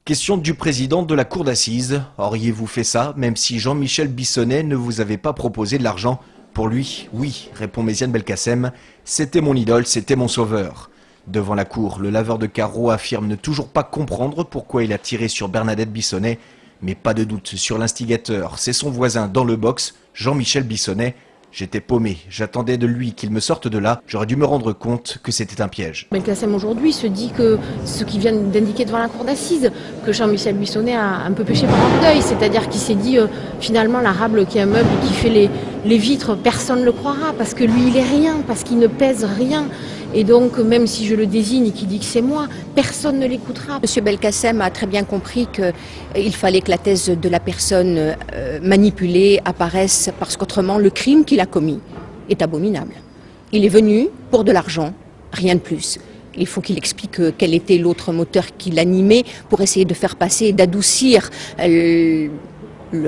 Question du président de la cour d'assises. Auriez-vous fait ça, même si Jean-Michel Bissonnay ne vous avait pas proposé de l'argent? Pour lui, oui, répond Méziane Belkacem. C'était mon idole, c'était mon sauveur. Devant la cour, le laveur de carreaux affirme ne toujours pas comprendre pourquoi il a tiré sur Bernadette Bissonnay. Mais pas de doute sur l'instigateur, c'est son voisin dans le box, Jean-Michel Bissonnay. J'étais paumé, j'attendais de lui qu'il me sorte de là, j'aurais dû me rendre compte que c'était un piège. Belkacem aujourd'hui se dit que ce qu'il vient d'indiquer devant la cour d'assises, que Jean-Michel Bissonnay a un peu péché par orgueil, c'est-à-dire qu'il s'est dit finalement l'arabe qui est un meuble et qui fait les vitres, personne ne le croira, parce que lui il est rien, parce qu'il ne pèse rien. Et donc, même si je le désigne et qu'il dit que c'est moi, personne ne l'écoutera. Monsieur Belkacem a très bien compris qu'il fallait que la thèse de la personne manipulée apparaisse parce qu'autrement, le crime qu'il a commis est abominable. Il est venu pour de l'argent, rien de plus. Il faut qu'il explique quel était l'autre moteur qui l'animait pour essayer de faire passer et d'adoucir le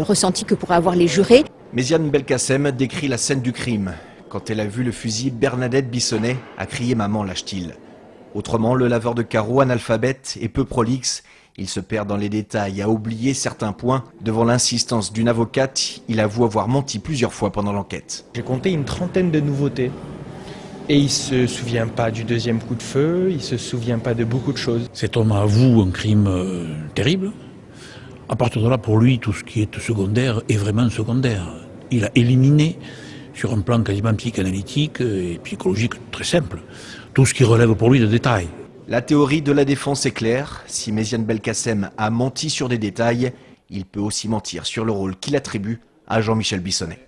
ressenti que pourraient avoir les jurés. Méziane Belkacem décrit la scène du crime. Quand elle a vu le fusil, Bernadette Bissonnay a crié « Maman, lâche-t-il ». Autrement, le laveur de carreaux analphabète et peu prolixe, il se perd dans les détails et a oublié certains points. Devant l'insistance d'une avocate, il avoue avoir menti plusieurs fois pendant l'enquête. J'ai compté une trentaine de nouveautés. Et il ne se souvient pas du deuxième coup de feu, il ne se souvient pas de beaucoup de choses. Cet homme avoue un crime terrible. À partir de là, pour lui, tout ce qui est secondaire est vraiment secondaire. Il a éliminé, sur un plan quasiment psychanalytique et psychologique très simple, tout ce qui relève pour lui de détails. La théorie de la défense est claire. Si Méziane Belkacem a menti sur des détails, il peut aussi mentir sur le rôle qu'il attribue à Jean-Michel Bissonnay.